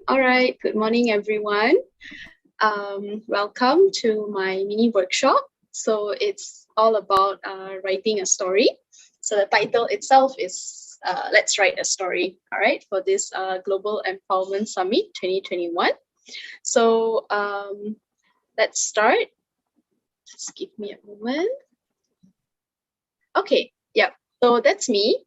All right, good morning, everyone. Welcome to my mini workshop. So it's all about writing a story. So the title itself is Let's Write a Story, all right, for this Global Empowerment Summit 2021. So let's start. Just give me a moment. Okay, yeah, so that's me.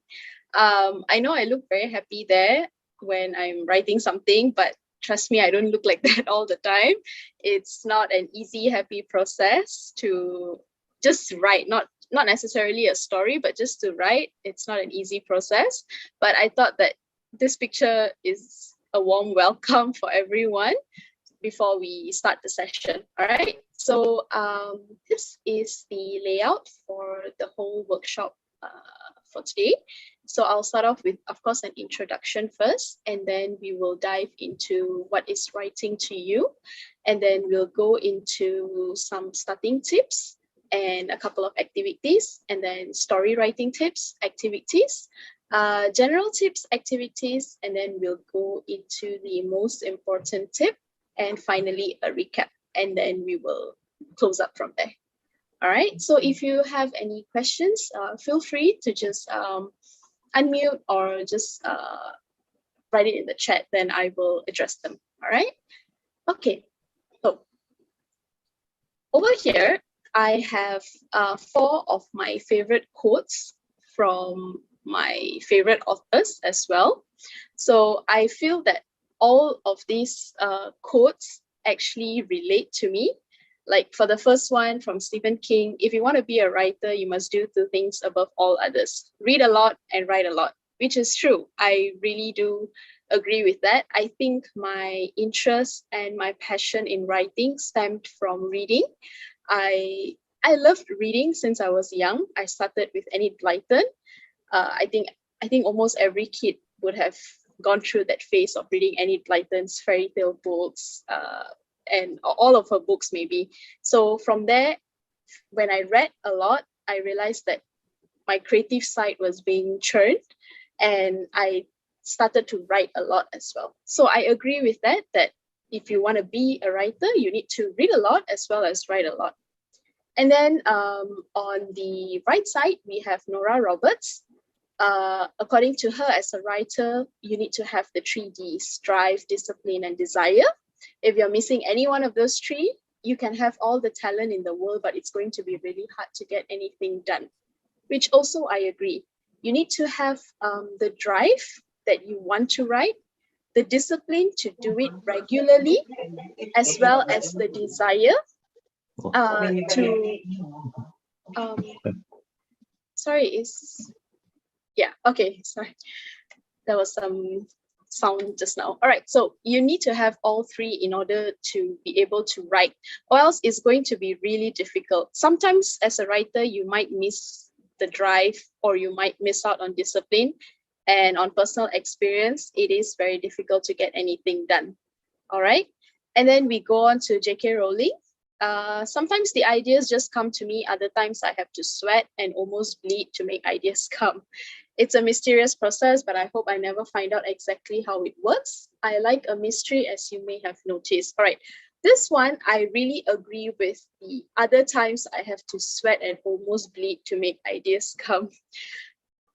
I know I look very happy there when I'm writing something, but trust me, I don't look like that all the time. It's not an easy, happy process to just write, not necessarily a story, but just to write. It's not an easy process. But I thought that this picture is a warm welcome for everyone before we start the session. All right. So this is the layout for the whole workshop for today. So I'll start off with, of course, an introduction first, and then we will dive into what is writing to you. And then we'll go into some starting tips and a couple of activities, and then story writing tips, activities, general tips, activities, and then we'll go into the most important tip, and finally a recap, and then we will close up from there. All right, so if you have any questions, feel free to just unmute or just write it in the chat, then I will address them. All right, okay, so over here, I have 4 of my favorite quotes from my favorite authors as well. So I feel that all of these quotes actually relate to me. Like for the first one from Stephen King, if you want to be a writer, you must do 2 things above all others: read a lot and write a lot, which is true. I really do agree with that. I think my interest and my passion in writing stemmed from reading. I loved reading since I was young. I started with Enid Blyton. I think almost every kid would have gone through that phase of reading Enid Blyton's fairy tale books and all of her books maybe. So from there, when I read a lot, I realized that my creative side was being churned, and I started to write a lot as well. So I agree with that if you want to be a writer, you need to read a lot as well as write a lot. And then on the right side, we have Nora Roberts. According to her, as a writer, you need to have the 3 Ds: drive, discipline, and desire. If you're missing any one of those 3, you can have all the talent in the world, but it's going to be really hard to get anything done, which also I agree. You need to have the drive that you want to write, the discipline to do it regularly, as well as the desire sorry, there was some sound just now. All right, so you need to have all 3 in order to be able to write, or else it's going to be really difficult. Sometimes as a writer, you might miss the drive, or you might miss out on discipline, and on personal experience, it is very difficult to get anything done. All right, and then we go on to J.K. Rowling. Sometimes the ideas just come to me. Other times I have to sweat and almost bleed to make ideas come. It's a mysterious process, but I hope I never find out exactly how it works. I like a mystery, as you may have noticed. All right, this one I really agree with. The other times I have to sweat and almost bleed to make ideas come.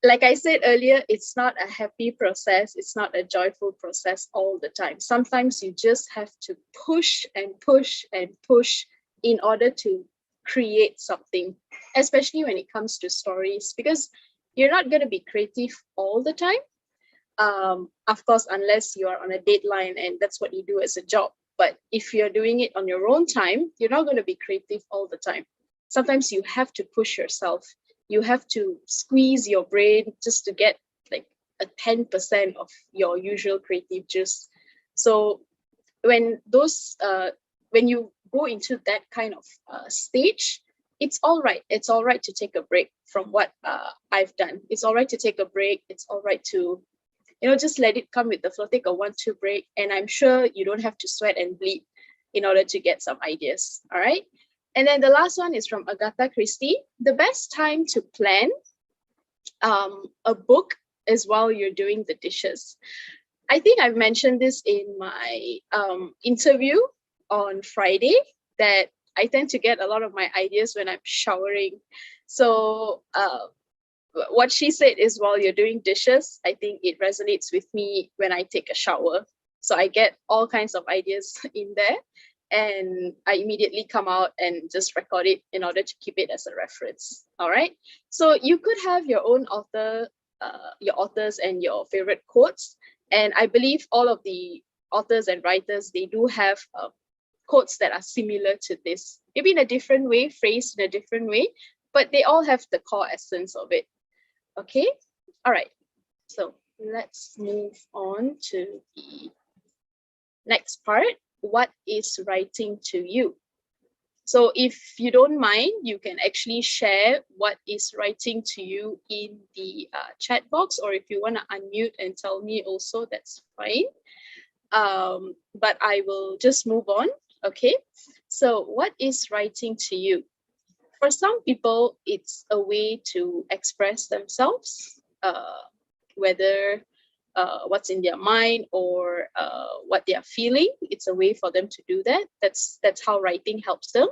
Like I said earlier, it's not a happy process. It's not a joyful process all the time. Sometimes you just have to push and push and push in order to create something, especially when it comes to stories, because you're not going to be creative all the time. Of course, unless you are on a deadline and that's what you do as a job. But if you're doing it on your own time, you're not going to be creative all the time. Sometimes you have to push yourself. You have to squeeze your brain just to get like a 10% of your usual creative juice. So when you go into that kind of stage, it's all right. It's all right to take a break from what I've done. It's all right to take a break. It's all right to, just let it come with the flow. Take a 1-2 break, and I'm sure you don't have to sweat and bleed in order to get some ideas. All right. And then the last one is from Agatha Christie. The best time to plan a book is while you're doing the dishes. I think I've mentioned this in my interview on Friday, that I tend to get a lot of my ideas when I'm showering. So what she said is, while you're doing dishes, I think it resonates with me when I take a shower. So I get all kinds of ideas in there, and I immediately come out and just record it in order to keep it as a reference. All right. So you could have your own your authors and your favorite quotes. And I believe all of the authors and writers, they do have quotes that are similar to this, maybe in a different way, phrased in a different way, but they all have the core essence of it. Okay, all right. So let's move on to the next part. What is writing to you? So if you don't mind, you can actually share what is writing to you in the chat box, or if you want to unmute and tell me also, that's fine. But I will just move on. Okay, so what is writing to you? For some people, it's a way to express themselves, whether what's in their mind or what they are feeling. It's a way for them to do that. That's how writing helps them.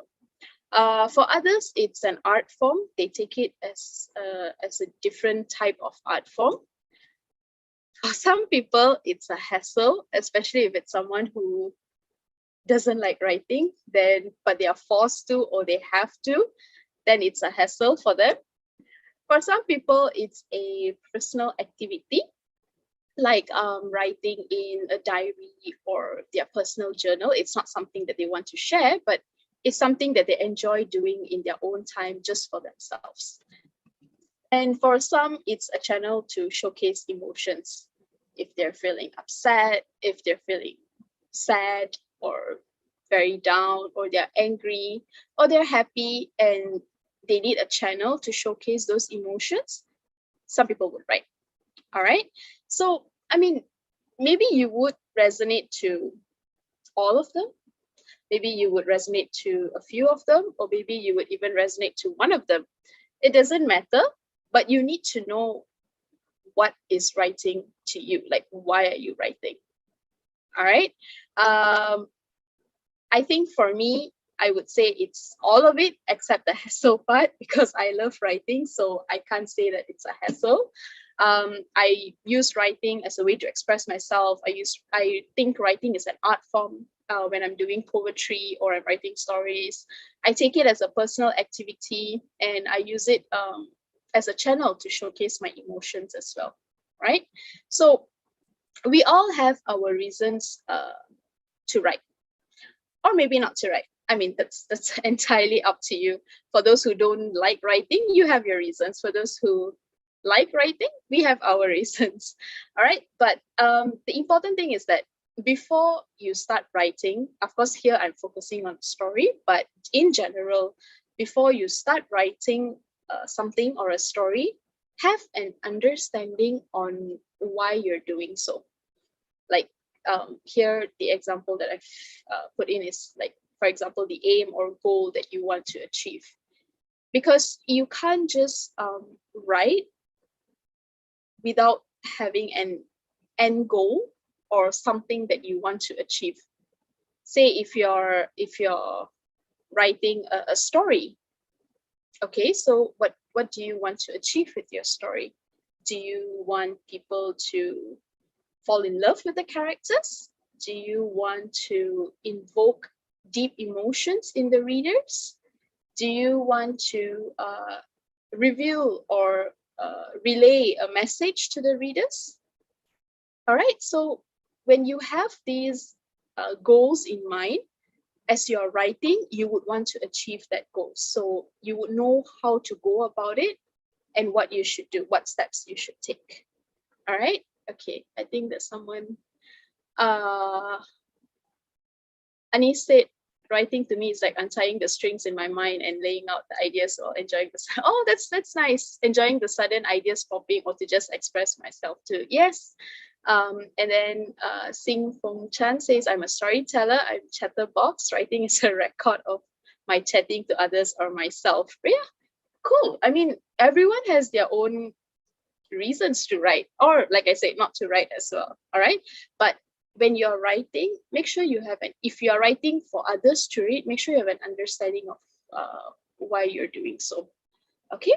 For others, it's an art form. They take it as a different type of art form. For some people, it's a hassle, especially if it's someone who doesn't like writing, but they are forced to, or they have to, then it's a hassle for them. For some people, it's a personal activity, like writing in a diary or their personal journal. It's not something that they want to share, but it's something that they enjoy doing in their own time, just for themselves. And for some, it's a channel to showcase emotions. If they're feeling upset, if they're feeling sad or very down, or they're angry, or they're happy and they need a channel to showcase those emotions, some people would write. All right. So, I mean, maybe you would resonate to all of them. Maybe you would resonate to a few of them, or maybe you would even resonate to one of them. It doesn't matter, but you need to know what is writing to you. Like, why are you writing? All right. I think for me, I would say it's all of it except the hassle part, because I love writing, so I can't say that it's a hassle. I use writing as a way to express myself. I think writing is an art form. When I'm doing poetry or I'm writing stories, I take it as a personal activity, and I use it as a channel to showcase my emotions as well, right? So we all have our reasons to write, or maybe not to write. I mean, that's entirely up to you. For those who don't like writing, you have your reasons. For those who like writing, we have our reasons. All right. But the important thing is that before you start writing, of course, here I'm focusing on the story, but in general, before you start writing something or a story, have an understanding on why you're doing so. Like, here, the example that I've put in is, like, for example, the aim or goal that you want to achieve. Because you can't just write without having an end goal or something that you want to achieve. Say if you're writing a story, okay, so what do you want to achieve with your story? Do you want people to fall in love with the characters? Do you want to invoke deep emotions in the readers? Do you want to reveal or relay a message to the readers? All right, so when you have these goals in mind, as you're writing, you would want to achieve that goal. So you would know how to go about it and what you should do, what steps you should take. All right, okay, I think that someone, Anis said, writing to me is like untying the strings in my mind and laying out the ideas or enjoying the oh, that's nice, enjoying the sudden ideas popping, or to just express myself too. Yes. And then Sing Fong Chan says, I'm a storyteller, I'm chatterbox. Writing is a record of my chatting to others or myself. Yeah, cool. I mean, everyone has their own reasons to write, or like I said, not to write as well. All right. But when you're writing, make sure you have if you are writing for others to read, make sure you have an understanding of why you're doing so. Okay.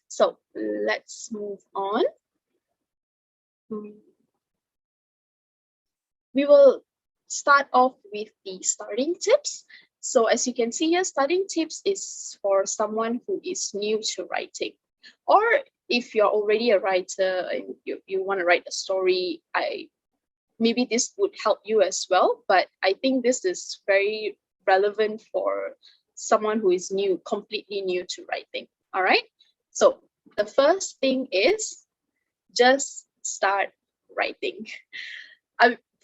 So let's move on. We will start off with the starting tips. So as you can see here, starting tips is for someone who is new to writing. Or if you're already a writer and you want to write a story, maybe this would help you as well. But I think this is very relevant for someone who is new, completely new to writing. All right. So the first thing is just start writing.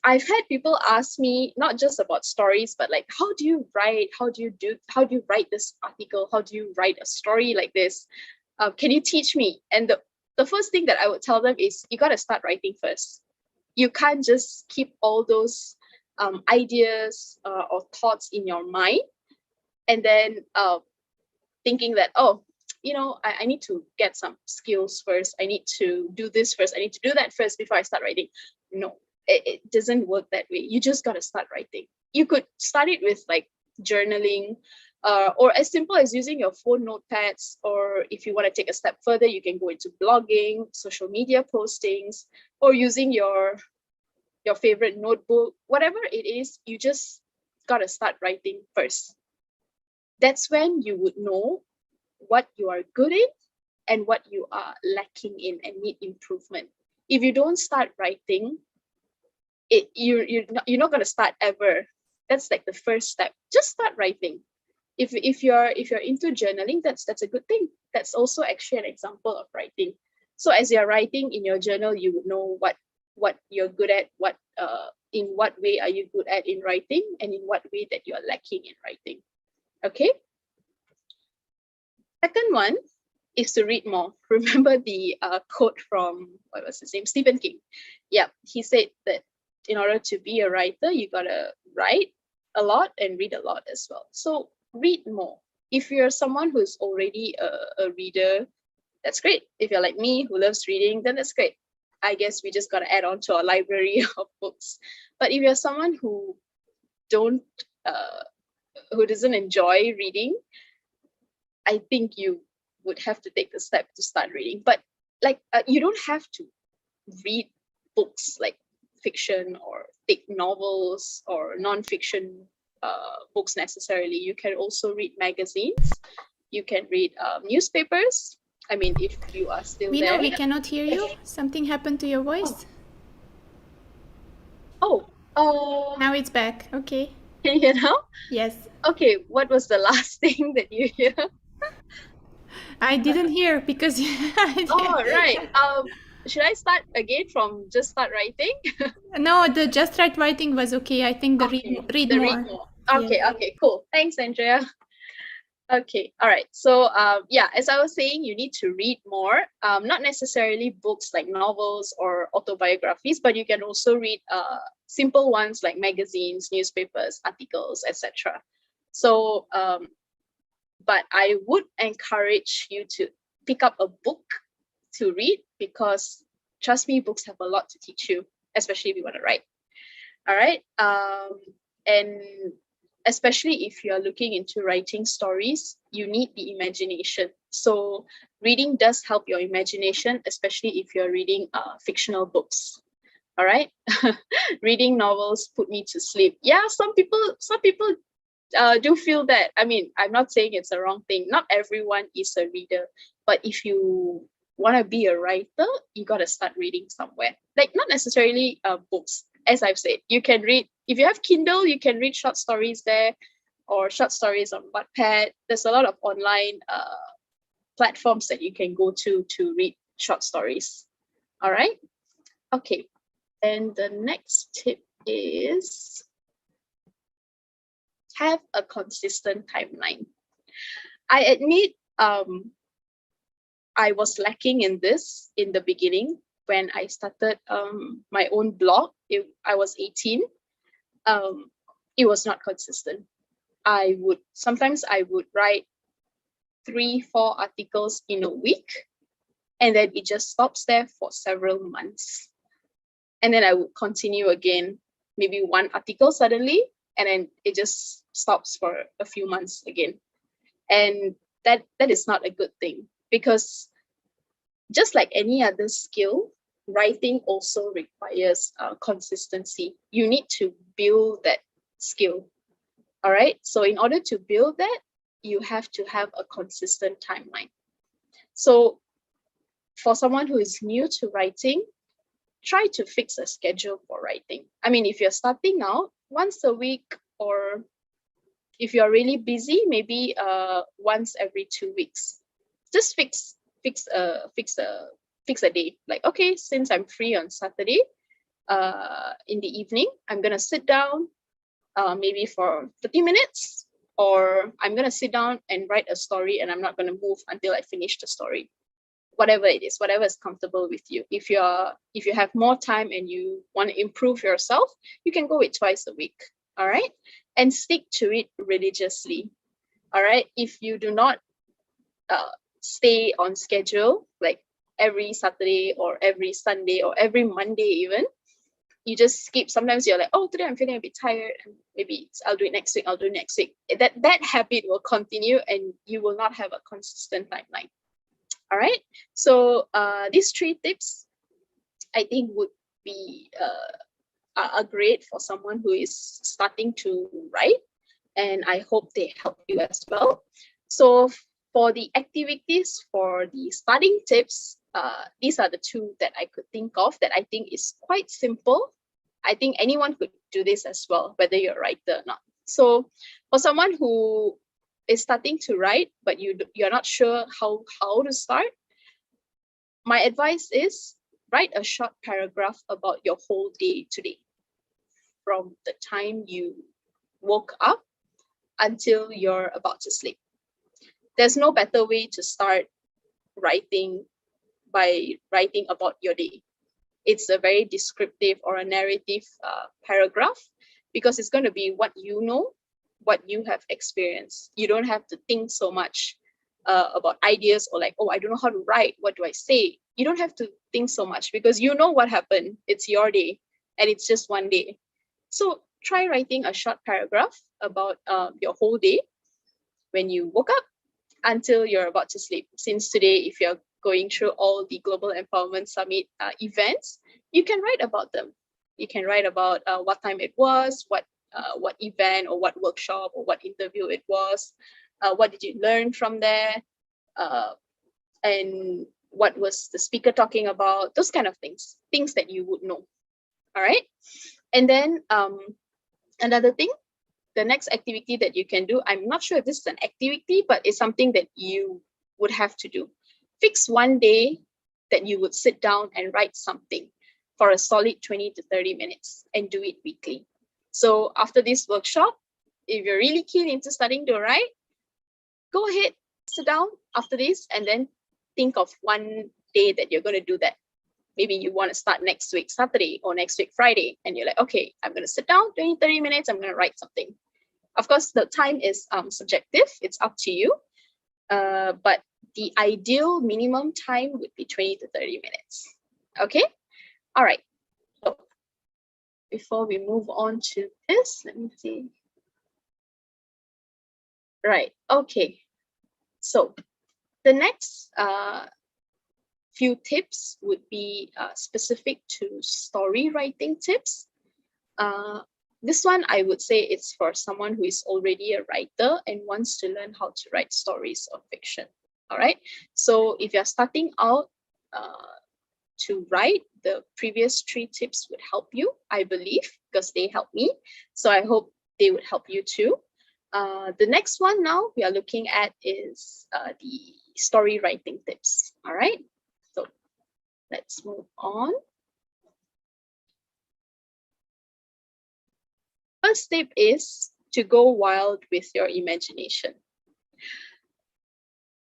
I've had people ask me not just about stories, but like, how do you write? How do you write this article? How do you write a story like this? Can you teach me? And the first thing that I would tell them is you got to start writing first. You can't just keep all those ideas or thoughts in your mind and then thinking that, oh, I need to get some skills first. I need to do this first. I need to do that first before I start writing. No, it doesn't work that way. You just got to start writing. You could start it with like journaling, or as simple as using your phone notepads, or if you want to take a step further, you can go into blogging, social media postings, or using your favorite notebook. Whatever it is, you just got to start writing first. That's when you would know what you are good in and what you are lacking in and need improvement. If you don't start writing, you're not going to start ever. That's like the first step. Just start writing. If you're into journaling, that's a good thing. That's also actually an example of writing. So as you're writing in your journal, you would know what you're good at, in what way are you good at in writing, and in what way that you're lacking in writing. Okay. Second one is to read more. Remember the quote from, what was his name? Stephen King. Yeah, he said that in order to be a writer, you gotta write a lot and read a lot as well. So read more. If you're someone who's already a reader, that's great. If you're like me who loves reading, then that's great. I guess we just gotta add on to our library of books. But if you're someone who doesn't enjoy reading, I think you would have to take the step to start reading. But like you don't have to read books like fiction or thick novels or non-fiction books necessarily. You can also read magazines. You can read newspapers. I mean, if you are still there. We cannot hear you. Something happened to your voice. Now it's back. Okay. Can you hear now? Yes. Okay, what was the last thing that you hear? I didn't hear because. Oh, right. Should I start again from just start writing? No, the just right writing was okay. I think the read more. Read more. Okay, okay, cool. Thanks, Andrea. Okay, all right. So yeah, as I was saying, you need to read more. Not necessarily books like novels or autobiographies, but you can also read simple ones like magazines, newspapers, articles, etc. So but I would encourage you to pick up a book to read, because trust me, books have a lot to teach you, especially if you want to write. All right. And especially if you're looking into writing stories, you need the imagination. So reading does help your imagination, especially if you're reading fictional books. All right. Reading novels put me to sleep. Yeah, some people do feel that. I mean, I'm not saying it's a wrong thing. Not everyone is a reader, but if you want to be a writer, you got to start reading somewhere. Like not necessarily books. As I've said, you can read, if you have Kindle, you can read short stories there, or short stories on Wattpad. There's a lot of online platforms that you can go to read short stories. All right. Okay. And the next tip is have a consistent timeline. I admit I was lacking in this in the beginning when I started my own blog. I was 18. It was not consistent. Sometimes I would write 3-4 articles in a week, and then it just stops there for several months. And then I would continue again, maybe one article suddenly, and then it just stops for a few months again. And that is not a good thing, because just like any other skill, writing also requires consistency. You need to build that skill. All right. So in order to build that, you have to have a consistent timeline. So for someone who is new to writing, try to fix a schedule for writing. I mean, if you're starting out, once a week, or if you're really busy, maybe once every 2 weeks. Just fix a day. Like, okay, since I'm free on Saturday, in the evening, I'm gonna sit down, maybe for 30 minutes, or I'm gonna sit down and write a story, and I'm not gonna move until I finish the story. Whatever it is, whatever is comfortable with you. If you have more time and you want to improve yourself, you can go with twice a week. All right, and stick to it religiously. All right, if you do not stay on schedule, like every Saturday or every Sunday or every Monday even, you just skip. Sometimes you're like, oh, today I'm feeling a bit tired, and maybe I'll do it next week. That habit will continue, and you will not have a consistent timeline. All right. So these 3 tips, I think, would be are great for someone who is starting to write, and I hope they help you as well. So for the activities, for the starting tips, these are the 2 that I could think of that I think is quite simple. I think anyone could do this as well, whether you're a writer or not. So for someone who is starting to write, but you're not sure how to start, my advice is write a short paragraph about your whole day today, from the time you woke up until you're about to sleep. There's no better way to start writing by writing about your day. It's a very descriptive or a narrative paragraph, because it's going to be what you know, what you have experienced. You don't have to think so much about ideas, or like, oh, I don't know how to write, what do I say? You don't have to think so much, because you know what happened. It's your day, and it's just one day. So try writing a short paragraph about your whole day, when you woke up until you're about to sleep. Since today, if you're going through all the Global Empowerment Summit events, you can write about them. You can write about what time it was, what event or what workshop or what interview it was, what did you learn from there, and what was the speaker talking about, those kind of things that you would know. All right. And then another thing, the next activity that you can do, I'm not sure if this is an activity, but it's something that you would have to do. Fix one day that you would sit down and write something for a solid 20 to 30 minutes, and do it weekly. So after this workshop, if you're really keen into starting to write, go ahead, sit down after this, and then think of one day that you're going to do that. Maybe you want to start next week Saturday or next week Friday, and you're like, okay, I'm going to sit down 20, 30 minutes, I'm going to write something. Of course, the time is subjective. It's up to you. But the ideal minimum time would be 20 to 30 minutes. Okay? All right. So before we move on to this, let me see. Right. Okay. So the next few tips would be specific to story writing tips. This one, I would say it's for someone who is already a writer and wants to learn how to write stories or fiction. All right. So if you're starting out to write, the previous 3 tips would help you, I believe, because they helped me. So I hope they would help you too. The next one now we are looking at is the story writing tips. All right. So let's move on. First tip is to go wild with your imagination.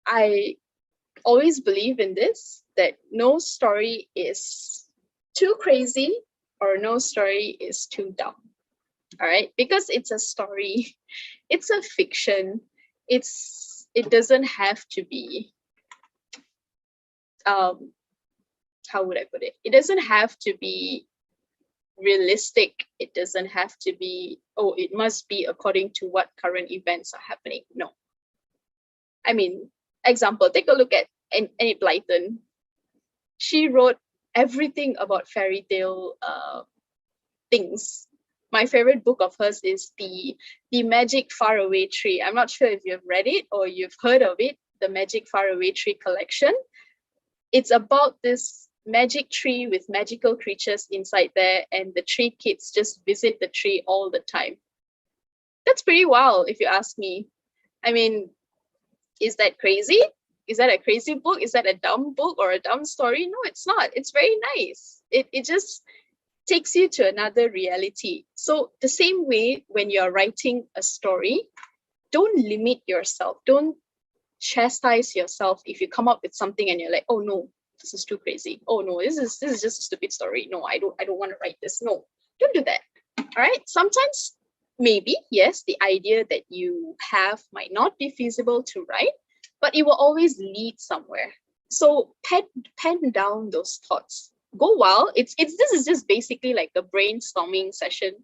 I always believe in this, that no story is too crazy or no story is too dumb. All right, because it's a story, it's a fiction, it doesn't have to be how would I put it? It doesn't have to be realistic. It doesn't have to be, oh, it must be according to what current events are happening. No. I mean, example, take a look at Annie Blyton. She wrote everything about fairy tale things. My favorite book of hers is the Magic Faraway Tree. I'm not sure if you've read it or you've heard of it, the Magic Faraway Tree collection. It's about this magic tree with magical creatures inside there, and the tree kids just visit the tree all the time. That's pretty wild, if you ask me. I mean, is that crazy? Is that a crazy book? Is that a dumb book or a dumb story? No, it's not. It's very nice. It just takes you to another reality. So the same way, when you're writing a story, don't limit yourself. Don't chastise yourself if you come up with something and you're like, oh no, this is too crazy. Oh no, this is just a stupid story. No, I don't want to write this. No, don't do that. All right. Sometimes maybe, yes, the idea that you have might not be feasible to write, but it will always lead somewhere. So pen down those thoughts. Go wild. This is just basically like a brainstorming session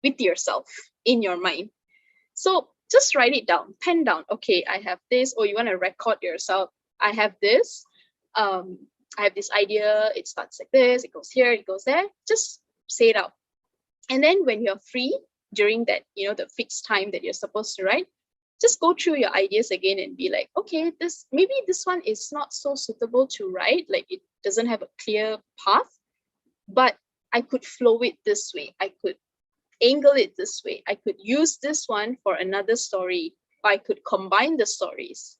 with yourself in your mind. So just write it down, pen down. Okay, I have this, or you want to record yourself. I have this. I have this idea. It starts like this. It goes here. It goes there. Just say it out. And then when you're free during that, the fixed time that you're supposed to write, just go through your ideas again and be like, okay, maybe this one is not so suitable to write. Like it doesn't have a clear path, but I could flow it this way. I could angle it this way. I could use this one for another story. Or I could combine the stories.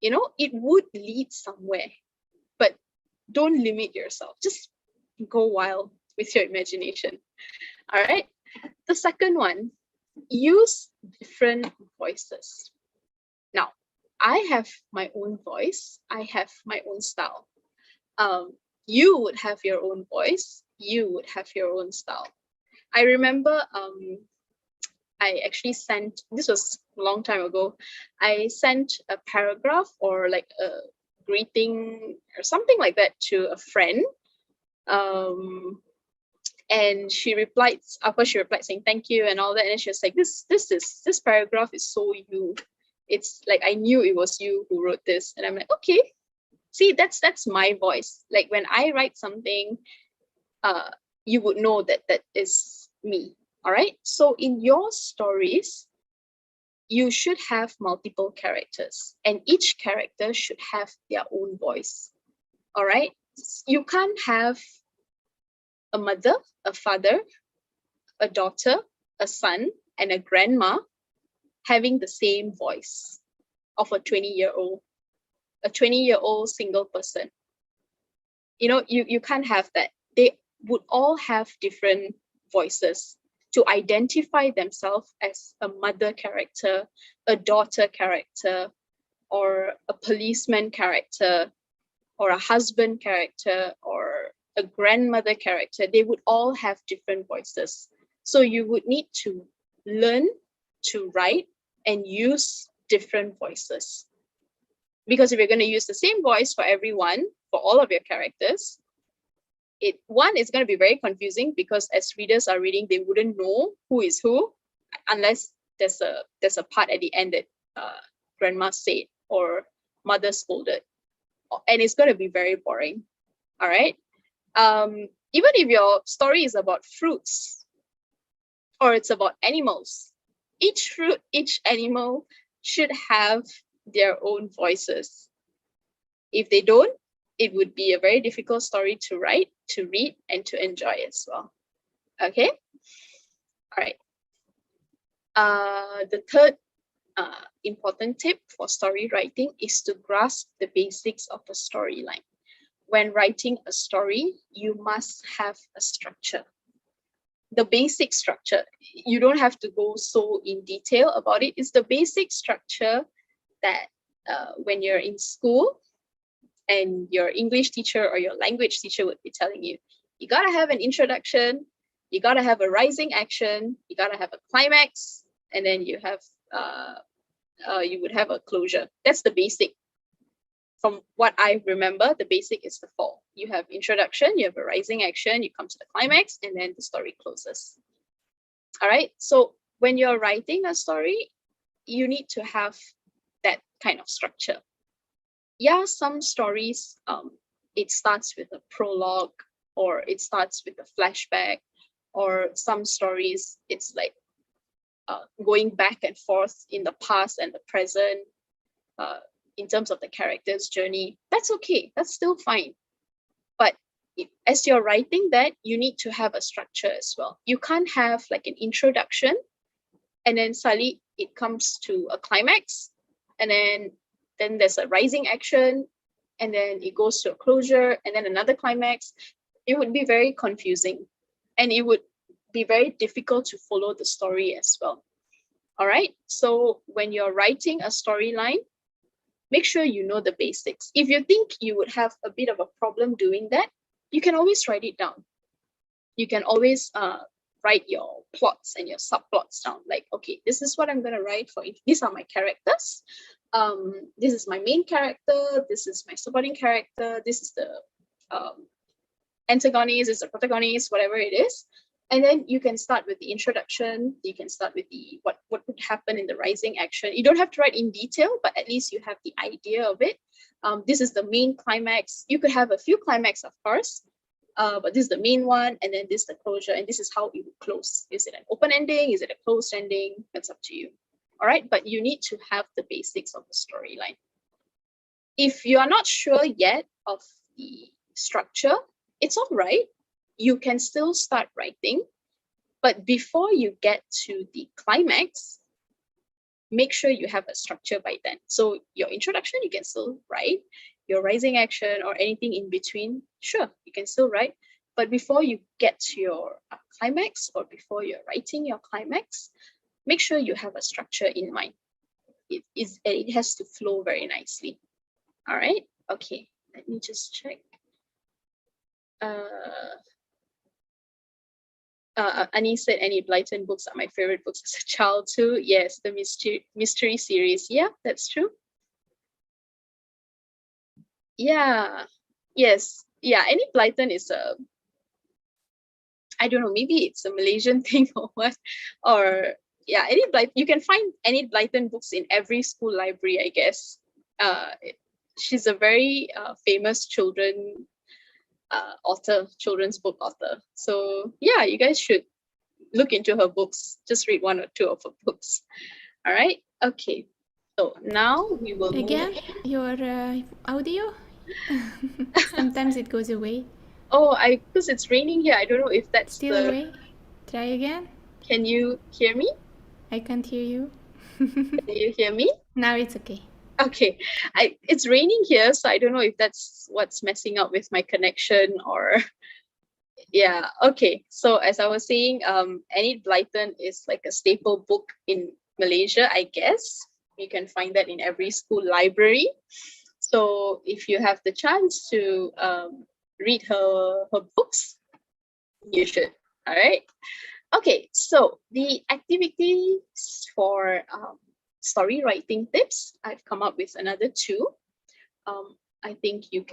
It would lead somewhere, but don't limit yourself. Just go wild with your imagination. All right. The second one, use different voices. Now, I have my own voice. I have my own style. You would have your own voice. You would have your own style. I remember I actually sent, this was a long time ago, I sent a paragraph or like a greeting or something like that to a friend. And she replied, of course she replied saying thank you and all that. And she was like, this paragraph is so you. It's like, I knew it was you who wrote this. And I'm like, okay, see, that's my voice. Like when I write something, you would know that is me. All right. So in your stories, you should have multiple characters, and each character should have their own voice. All right. You can't have a mother, a father, a daughter, a son, and a grandma having the same voice of a 20-year-old single person. You can't have that. They would all have different voices to identify themselves as a mother character, a daughter character, or a policeman character, or a husband character, or a grandmother character. They would all have different voices. So you would need to learn to write and use different voices. Because if you're going to use the same voice for everyone, for all of your characters, one is going to be very confusing, because as readers are reading, they wouldn't know who is who unless there's a part at the end that grandma said or mother scolded, and it's going to be very boring. All right. Even if your story is about fruits or it's about animals, each fruit, each animal should have their own voices. If they don't, it would be a very difficult story to write, to read, and to enjoy as well. Okay? All right. The third important tip for story writing is to grasp the basics of a storyline. When writing a story, you must have a structure. The basic structure, you don't have to go so in detail about it. It's the basic structure that when you're in school and your English teacher or your language teacher would be telling you, you gotta have an introduction, you gotta have a rising action, you gotta have a climax, and then you would have a closure. That's the basic from what I remember, the basic is the 4. You have introduction, you have a rising action, you come to the climax, and then the story closes. All right. So when you're writing a story, you need to have that kind of structure. Yeah, some stories, it starts with a prologue, or it starts with a flashback, or some stories, it's like going back and forth in the past and the present in terms of the character's journey. That's okay. That's still fine. But as you're writing that, you need to have a structure as well. You can't have like an introduction and then suddenly it comes to a climax, and then there's a rising action, and then it goes to a closure, and then another climax. It would be very confusing, and it would be very difficult to follow the story as well. All right. So when you're writing a storyline, make sure you know the basics. If you think you would have a bit of a problem doing that, you can always write it down. You can always write your plots and your subplots down. Like, okay, this is what I'm going to write for. These are my characters. This is my main character. This is my supporting character. This is the antagonist, this is the protagonist, whatever it is. And then you can start with the introduction. You can start with the what would happen in the rising action. You don't have to write in detail, but at least you have the idea of it. This is the main climax. You could have a few climax, of course, but this is the main one, and then this is the closure, and this is how it would close. Is it an open ending? Is it a closed ending? That's up to you. All right, but you need to have the basics of the storyline. If you are not sure yet of the structure, it's all right. You can still start writing, but before you get to the climax, make sure you have a structure by then. So your introduction, you can still write. Your rising action or anything in between, sure, you can still write. But before you get to your climax, or before you're writing your climax, make sure you have a structure in mind. It has to flow very nicely. All right, okay, let me just check. Annie said Enid Blyton books are my favorite books as a child too. Yes, the mystery series. Yeah, that's true. Yeah, yes. Yeah, Enid Blyton is I don't know, maybe it's a Malaysian thing or what. Or yeah, Enid Blyton, you can find Enid Blyton books in every school library, I guess. She's a very famous children's book author. So yeah, you guys should look into her books. Just read 1 or 2 of her books. All right. Okay. So now we will Again, your audio. Sometimes it goes away. Oh, because it's raining here. I don't know if that's Still away. Try again. Can you hear me? I can't hear you. Can you hear me? Now it's okay. Okay. It's raining here, so I don't know if that's what's messing up with my connection or yeah. Okay. So as I was saying, Enid Blyton is like a staple book in Malaysia, I guess. You can find that in every school library. So if you have the chance to read her books, you should. All right. Okay, so the activities for story writing tips, I've come up with another 2. I think you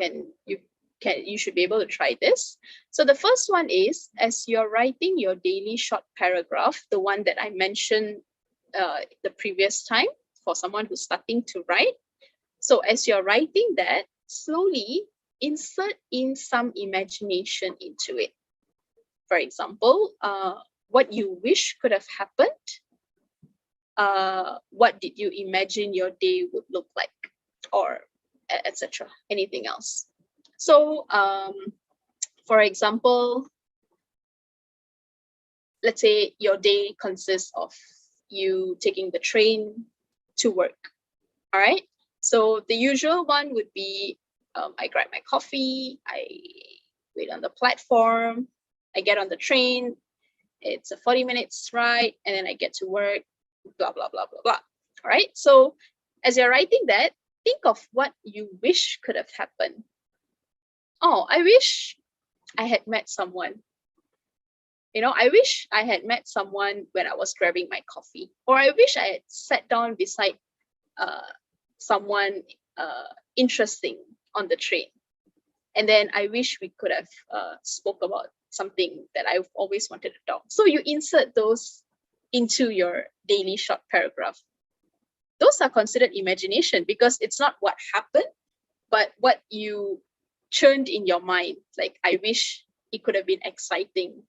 should be able to try this. So the first one is, as you're writing your daily short paragraph, the one that I mentioned the previous time for someone who's starting to write. So as you're writing that, slowly insert in some imagination into it. For example, what you wish could have happened. What did you imagine your day would look like, or etc. Anything else. So, for example, let's say your day consists of you taking the train to work. All right. So the usual one would be I grab my coffee, I wait on the platform, I get on the train, it's a 40 minutes ride, and then I get to work, blah, blah, blah, blah, blah. All right. So as you're writing that, think of what you wish could have happened. Oh, I wish I had met someone. I wish I had met someone when I was grabbing my coffee, or I wish I had sat down beside someone interesting on the train. And then I wish we could have spoke about something that I've always wanted to talk. So you insert those into your daily short paragraph. Those are considered imagination because it's not what happened, but what you churned in your mind. Like, I wish it could have been exciting.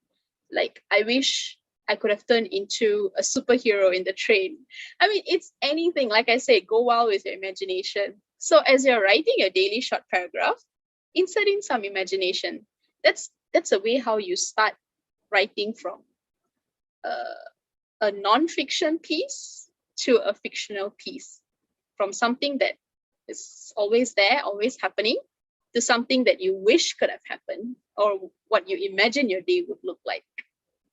Like, I wish I could have turned into a superhero in the train. I mean, it's anything. Like I say, go wild with your imagination. So as you're writing your daily short paragraph, insert in some imagination. That's a way how you start writing from a non-fiction piece to a fictional piece, from something that is always there, always happening, to something that you wish could have happened, or what you imagine your day would look like.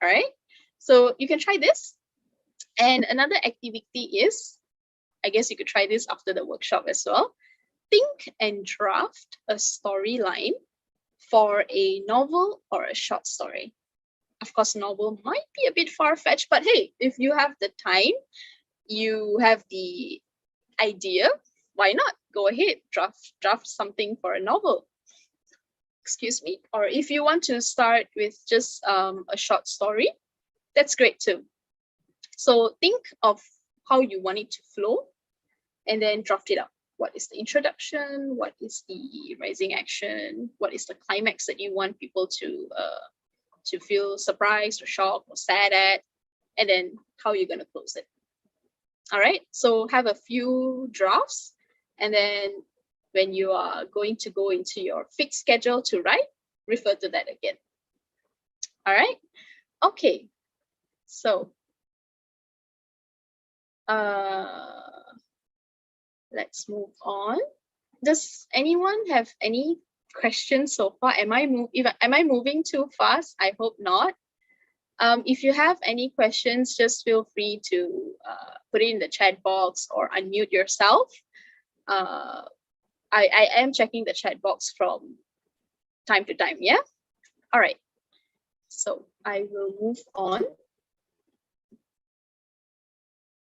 All right. So you can try this. And another activity is, I guess you could try this after the workshop as well. Think and draft a storyline for a novel or a short story. Of course, novel might be a bit far-fetched, but hey, if you have the time, you have the idea, why not? Go ahead, draft something for a novel. Excuse me. Or if you want to start with just a short story, that's great too. So think of how you want it to flow and then draft it up. What is the introduction? What is the rising action? What is the climax that you want people to feel surprised or shocked or sad at? And then how you're going to close it. All right, so have a few drafts, and then when you are going to go into your fixed schedule to write, refer to that again. All right, okay, so let's move on. Does anyone have any questions so far? Am I moving too fast? I hope not. If you have any questions, just feel free to put it in the chat box or unmute yourself. I am checking the chat box from time to time, yeah? All right, so I will move on.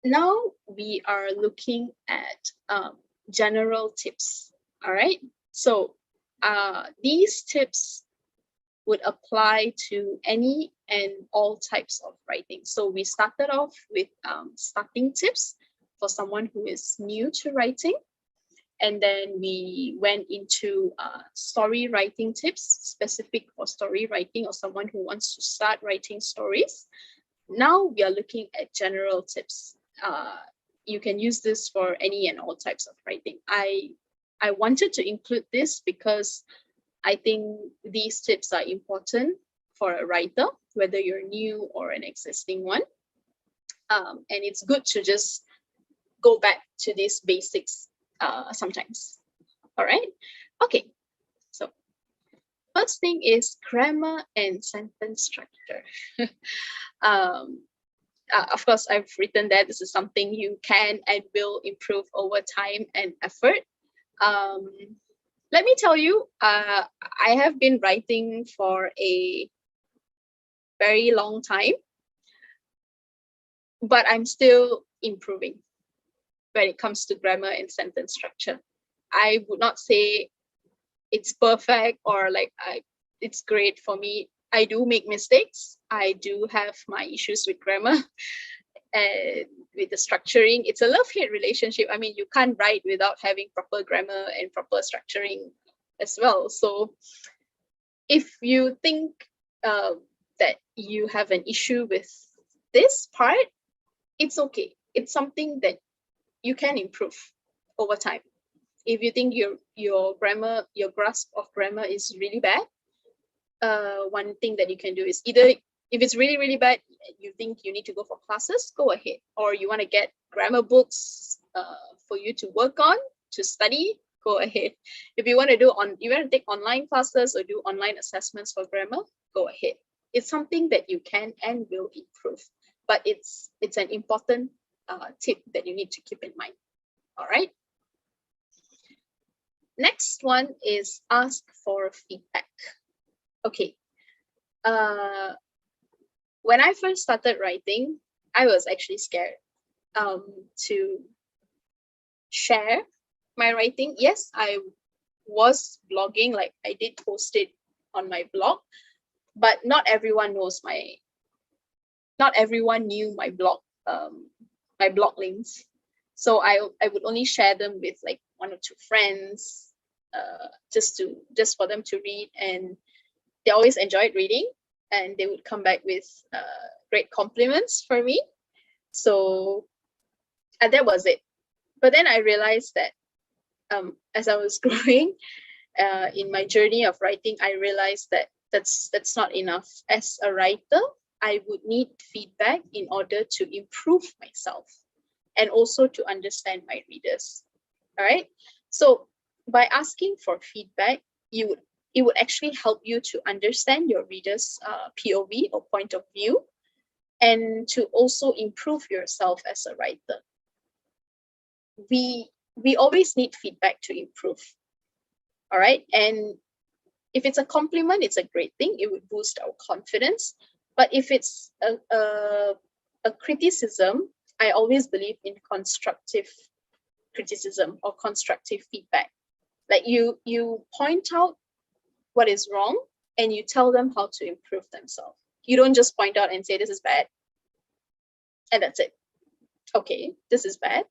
Now we are looking at general tips, all right? So these tips would apply to any and all types of writing. So we started off with starting tips for someone who is new to writing. And then we went into story writing tips specific for story writing or someone who wants to start writing stories. Now we are looking at general tips. You can use this for any and all types of writing. I wanted to include this because I think these tips are important for a writer, whether you're new or an existing one. And it's good to just go back to these basics sometimes. All right. Okay. So first thing is grammar and sentence structure. Of course, I've written that this is something you can and will improve over time and effort. Let me tell you, I have been writing for a very long time, but I'm still improving when it comes to grammar and sentence structure. I would not say it's perfect or like it's great for me. I do make mistakes. I do have my issues with grammar and with the structuring. It's a love-hate relationship. I mean, you can't write without having proper grammar and proper structuring as well. So if you think that you have an issue with this part, it's okay. It's something that you can improve over time. If you think your grammar, your grasp of grammar is really bad, one thing that you can do is either, if it's really, really bad, you think you need to go for classes, go ahead. Or you want to get grammar books for you to work on, to study, go ahead. If you want to you want to take online classes or do online assessments for grammar, go ahead. It's something that you can and will improve, but it's an important tip that you need to keep in mind. All right. Next one is ask for feedback. Okay. When I first started writing, I was actually scared to share my writing, yes, I was blogging, like I did post it on my blog, but not everyone knew my blog, my blog links. So I would only share them with like 1 or 2 friends, just for them to read, and they always enjoyed reading, and they would come back with great compliments for me. So and that was it. But then I realized that as I was growing in my journey of writing, I realized that that's not enough. As a writer, I would need feedback in order to improve myself and also to understand my readers. All right. So by asking for feedback, it would actually help you to understand your readers' POV or point of view, and to also improve yourself as a writer. We always need feedback to improve. All right. And if it's a compliment, it's a great thing. It would boost our confidence. But if it's a criticism, I always believe in constructive criticism or constructive feedback. Like you point out what is wrong and you tell them how to improve themselves. You don't just point out and say, this is bad, and that's it. Okay, this is bad,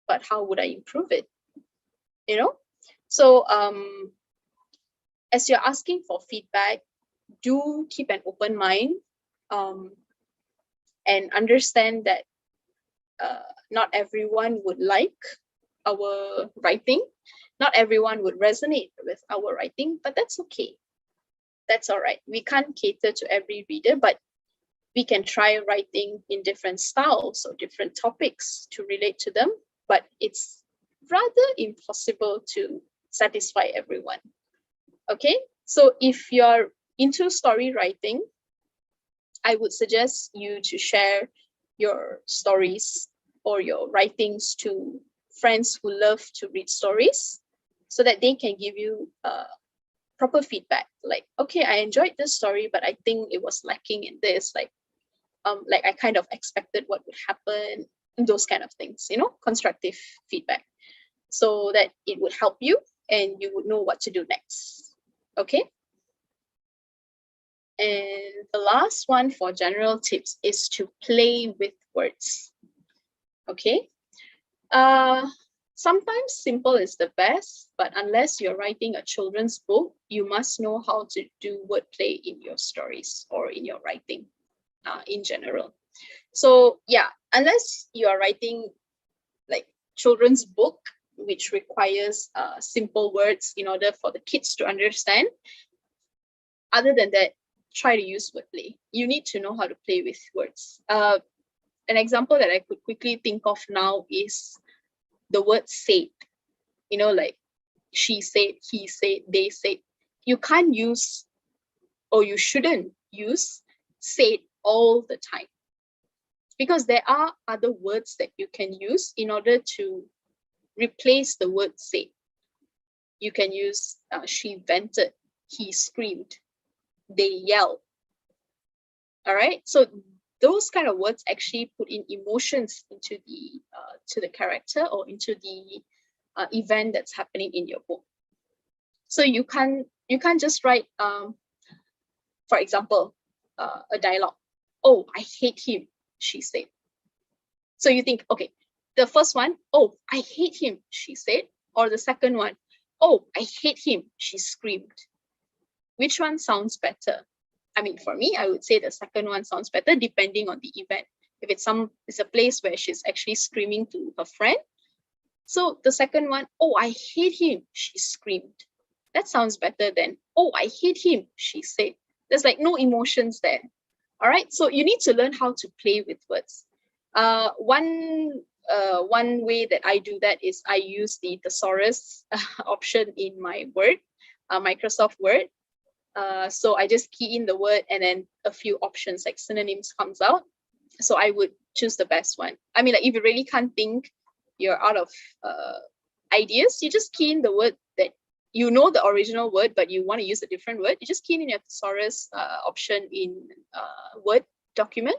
but how would I improve it? You know? So as you're asking for feedback, do keep an open mind, and understand that not everyone would like our writing. Not everyone would resonate with our writing, but that's okay. That's all right. We can't cater to every reader, but we can try writing in different styles or different topics to relate to them, but it's rather impossible to satisfy everyone. Okay, so if you're into story writing, I would suggest you to share your stories or your writings to friends who love to read stories, so that they can give you proper feedback. Like, okay, I enjoyed this story, but I think it was lacking in this. Like I kind of expected what would happen. Those kind of things, constructive feedback, so that it would help you and you would know what to do next. Okay. And the last one for general tips is to play with words. Okay. Sometimes simple is the best, but unless you're writing a children's book, you must know how to do wordplay in your stories or in your writing in general. So yeah, unless you are writing like children's book, which requires simple words in order for the kids to understand, other than that, try to use wordplay. You need to know how to play with words. An example that I could quickly think of now is the word said. Like she said, he said, they said. You can't use, or you shouldn't use, said all the time, because there are other words that you can use in order to replace the word said. You can use she vented, he screamed, they yelled. All right, so those kind of words actually put in emotions into the to the character or into the event that's happening in your book. So you can't just write, for example, a dialogue. Oh, I hate him, she said. So you think, okay, the first one, oh, I hate him, she said, or the second one, oh, I hate him, she screamed. Which one sounds better? I mean, for me, I would say the second one sounds better, depending on the event. If it's a place where she's actually screaming to her friend. So the second one, oh, I hate him, she screamed. That sounds better than, oh, I hate him, she said. There's like no emotions there. All right, so you need to learn how to play with words. One way that I do that is I use the thesaurus option in my Word, Microsoft Word. So I just key in the word and then a few options like synonyms comes out. So I would choose the best one. I mean, like if you really can't think, you're out of ideas, you just key in the word that you know the original word, but you want to use a different word. You just key in your thesaurus option in Word document.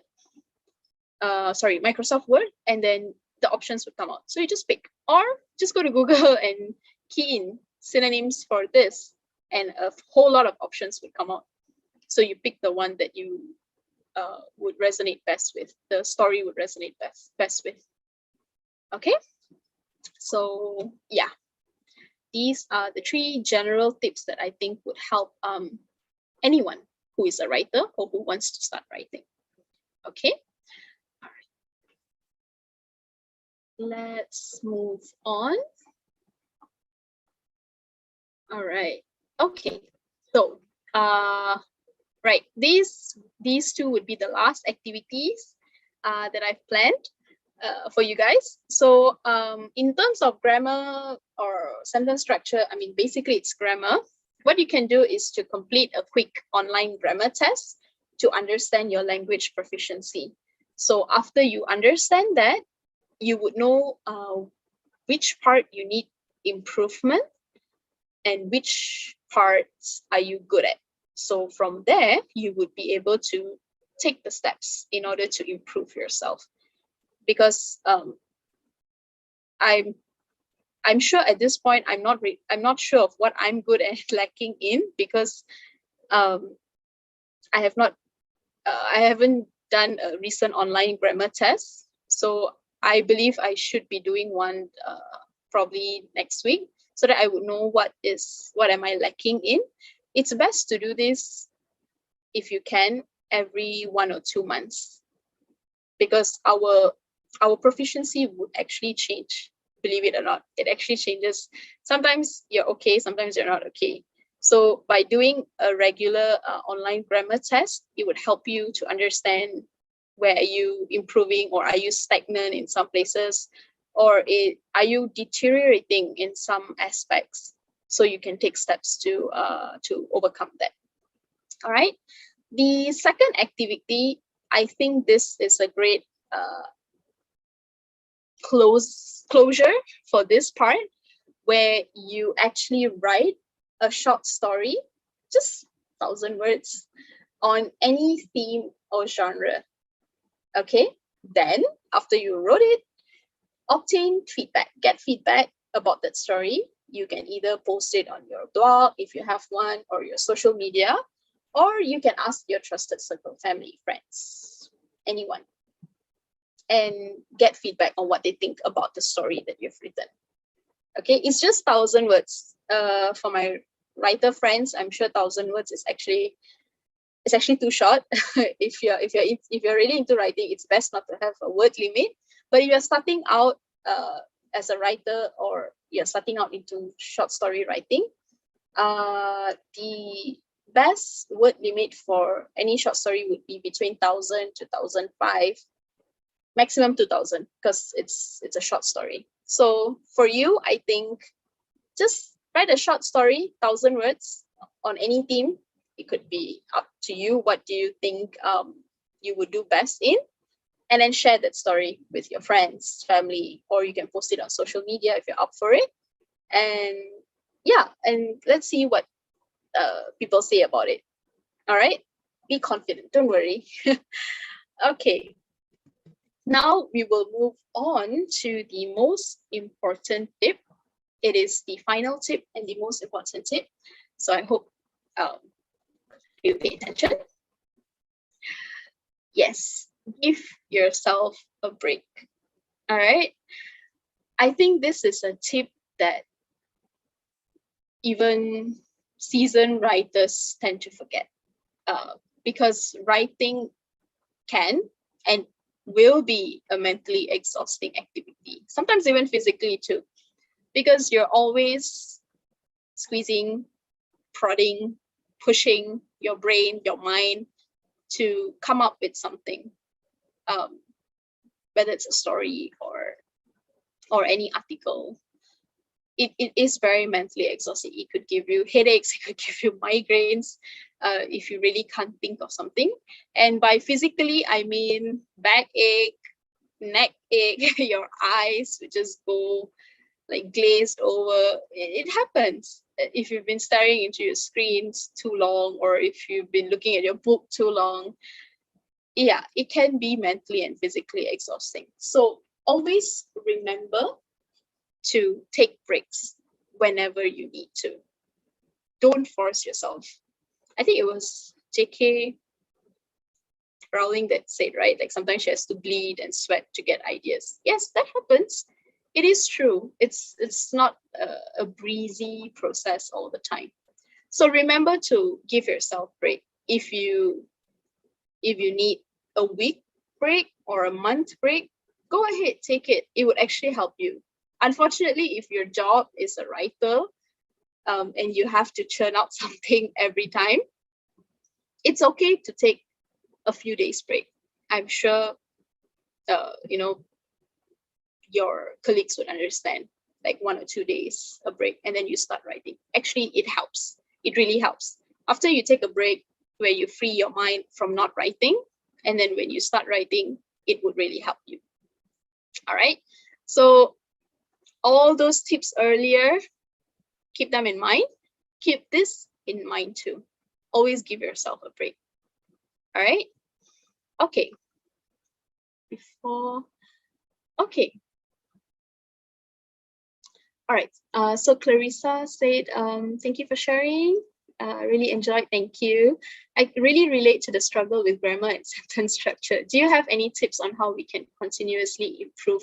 Microsoft Word, and then the options would come out. So you just pick, or just go to Google and key in synonyms for this, and a whole lot of options would come out. So you pick the one that you would resonate best with, the story would resonate best with. Okay, so yeah, these are the 3 general tips that I think would help anyone who is a writer or who wants to start writing. Okay, all right, let's move on. All right, okay, so right, these 2 would be the last activities that I've planned for you guys. So in terms of grammar or sentence structure, I mean, basically it's grammar. What you can do is to complete a quick online grammar test to understand your language proficiency. So after you understand that, you would know which part you need improvement and which parts are you good at. So from there, you would be able to take the steps in order to improve yourself. Because I'm sure at this point I'm not sure of what I'm good and lacking in, because I haven't done a recent online grammar test. So I believe I should be doing one probably next week, so that I would know what am I lacking in. It's best to do this, if you can, every 1 or 2 months, because our proficiency would actually change. Believe it or not, it actually changes. Sometimes you're okay, sometimes you're not okay. So by doing a regular online grammar test, it would help you to understand where are you improving, or are you stagnant in some places, or are you deteriorating in some aspects, so you can take steps to overcome that. All right. The second activity, I think this is a great closure for this part, where you actually write a short story, just 1,000 words, on any theme or genre. Okay, then after you wrote it, obtain feedback, get feedback about that story. You can either post it on your blog if you have one, or your social media, or you can ask your trusted circle, family, friends, anyone, and get feedback on what they think about the story that you've written. Okay, it's just 1,000 words. For my writer friends, I'm sure 1,000 words is actually too short. if you're really into writing, it's best not to have a word limit. But if you're starting out as a writer, or you're starting out into short story writing, the best word limit for any short story would be between 1,000 to 1,005, maximum 2,000, because it's a short story. So for you, I think just write a short story, 1,000 words, on any theme. It could be up to you. What do you think you would do best in? And then share that story with your friends, family, or you can post it on social media if you're up for it. And yeah, and let's see what people say about it. All right, be confident, don't worry. Okay, now we will move on to the most important tip. It is the final tip and the most important tip. So I hope you pay attention. Yes, give yourself a break. All right. I think this is a tip that even seasoned writers tend to forget, because writing can and will be a mentally exhausting activity, sometimes even physically too, because you're always squeezing, prodding, pushing your brain, your mind to come up with something, whether it's a story or any article. It is very mentally exhausting. It could give you headaches, it could give you migraines, if you really can't think of something. And by physically, I mean backache, neck ache, your eyes would just go like glazed over. It happens if you've been staring into your screens too long, or if you've been looking at your book too long. Yeah, it can be mentally and physically exhausting. So always remember to take breaks whenever you need to. Don't force yourself. I think it was J.K. Rowling that said, right? Like sometimes she has to bleed and sweat to get ideas. Yes, that happens. It is true. It's not a breezy process all the time. So remember to give yourself break. If you need a week break or a month break, go ahead, take it. It would actually help you. Unfortunately, if your job is a writer, and you have to churn out something every time, it's okay to take a few days break. I'm sure, your colleagues would understand, like 1 or 2 days a break, and then you start writing. Actually, it helps. It really helps. After you take a break where you free your mind from not writing, and then when you start writing, it would really help you. All right. So all those tips earlier, keep them in mind. Keep this in mind too. Always give yourself a break. All right. Okay. Okay. All right. So Clarissa said, thank you for sharing. Really enjoyed. Thank you. I really relate to the struggle with grammar and sentence structure. Do you have any tips on how we can continuously improve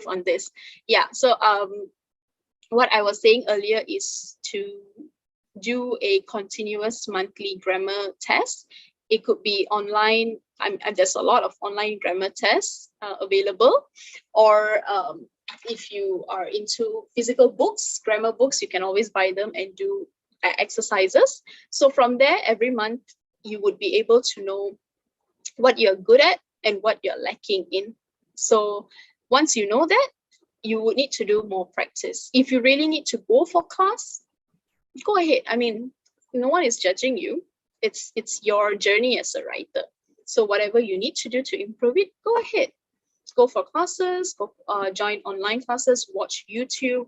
on this? Yeah. So what I was saying earlier is to do a continuous monthly grammar test. It could be online. There's a lot of online grammar tests available, or if you are into physical books, grammar books, you can always buy them and do exercises. So from there, every month, you would be able to know what you're good at and what you're lacking in. So once you know that, you would need to do more practice. If you really need to go for class, go ahead. I mean, no one is judging you. It's your journey as a writer. So whatever you need to do to improve it, go ahead. Go for classes, join online classes, watch YouTube,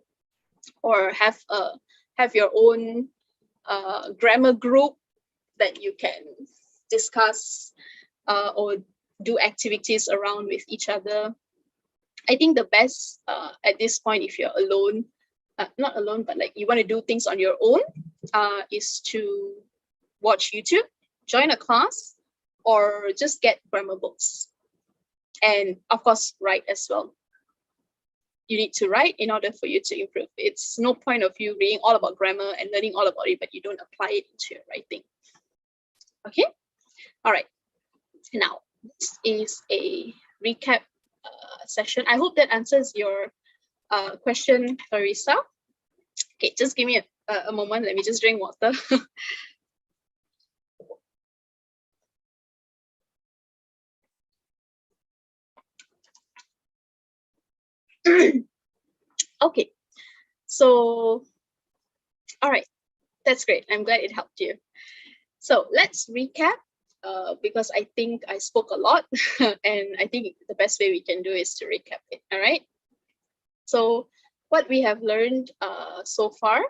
or have your own grammar group that you can discuss or do activities around with each other. I think the best at this point, if you're alone, not alone, but like you want to do things on your own, is to watch YouTube, join a class, or just get grammar books. And of course, write as well. You need to write in order for you to improve. It's no point of you reading all about grammar and learning all about it, but you don't apply it into your writing. Okay? All right. Now, this is a recap session. I hope that answers your question, Clarissa. Okay, just give me a moment. Let me just drink water. Okay, so, all right, that's great. I'm glad it helped you. So let's recap because I think I spoke a lot and I think the best way we can do is to recap it, all right? So what we have learned so far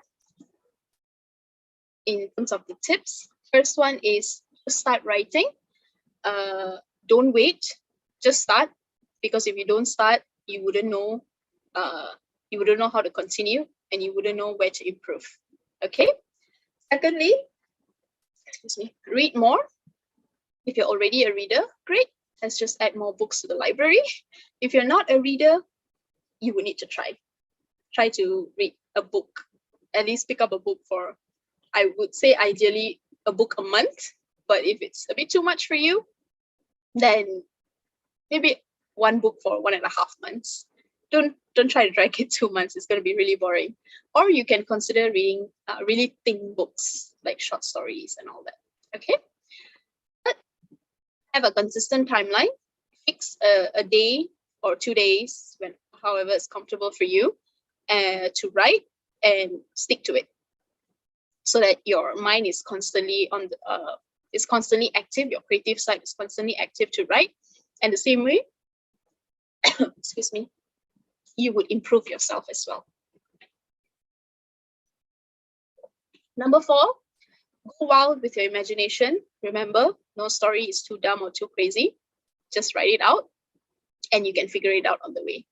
in terms of the tips, first one is start writing. Don't wait, just start, because if you don't start, you wouldn't know how to continue and you wouldn't know where to improve. Okay. Secondly, read more. If you're already a reader, great. Let's just add more books to the library. If you're not a reader, you would need to try to read a book. At least pick up a book for, I would say ideally a book a month. But if it's a bit too much for you, then maybe one book for 1.5 months. Don't try to drag it 2 months. It's going to be really boring. Or you can consider reading really thin books like short stories and all that. Okay. But have a consistent timeline. Fix a day or 2 days, however it's comfortable for you, to write, and stick to it, so that your mind is constantly constantly active. Your creative side is constantly active to write, and the same way, excuse me, you would improve yourself as well. Number 4, go wild with your imagination. Remember, no story is too dumb or too crazy. Just write it out. and you can figure it out on the way.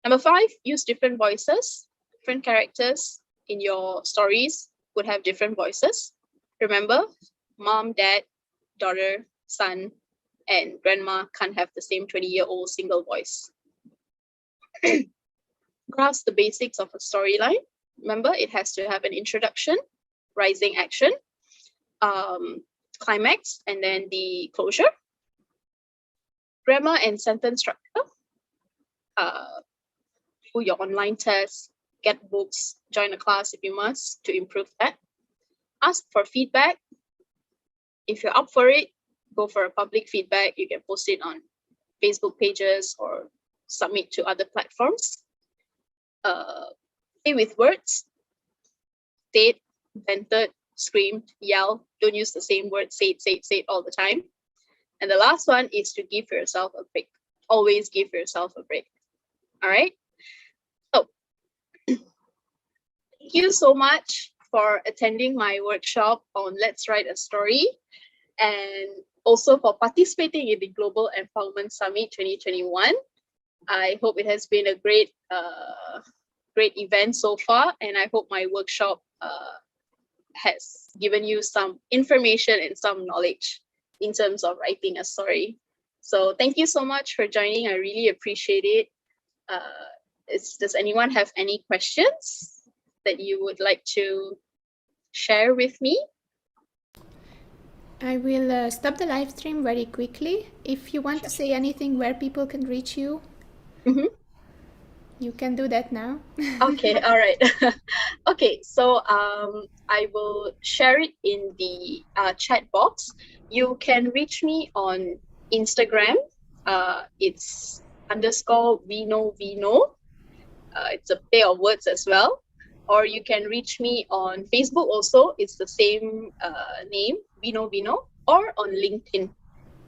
Number 5, use different voices. Different characters in your stories would have different voices. Remember, mom, dad, daughter, son, and grandma can't have the same 20-year-old single voice. Grasp the basics of a storyline. Remember, it has to have an introduction, rising action, climax, and then the closure. Grammar and sentence structure. Do your online tests, get books, join a class if you must to improve that. Ask for feedback. If you're up for it, go for a public feedback. You can post it on Facebook pages or submit to other platforms. Play with words. State, vented, screamed, yell. Don't use the same word. Say it all the time. And the last one is to give yourself a break. Always give yourself a break. All right. So thank you so much for attending my workshop on Let's Write a Story, and also for participating in the Global Empowerment Summit 2021. I hope it has been a great event so far, and I hope my workshop has given you some information and some knowledge in terms of writing a story. So thank you so much for joining. I really appreciate it. Does anyone have any questions that you would like to share with me? I will stop the live stream very quickly. If you want to say anything where people can reach you, you can do that now. Okay, all right. Okay, so I will share it in the chat box. You can reach me on Instagram. It's _Vino. It's a play of words as well. Or you can reach me on Facebook also. It's the same name, Vino. Or on LinkedIn.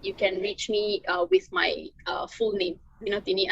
You can reach me with my full name, Vinothini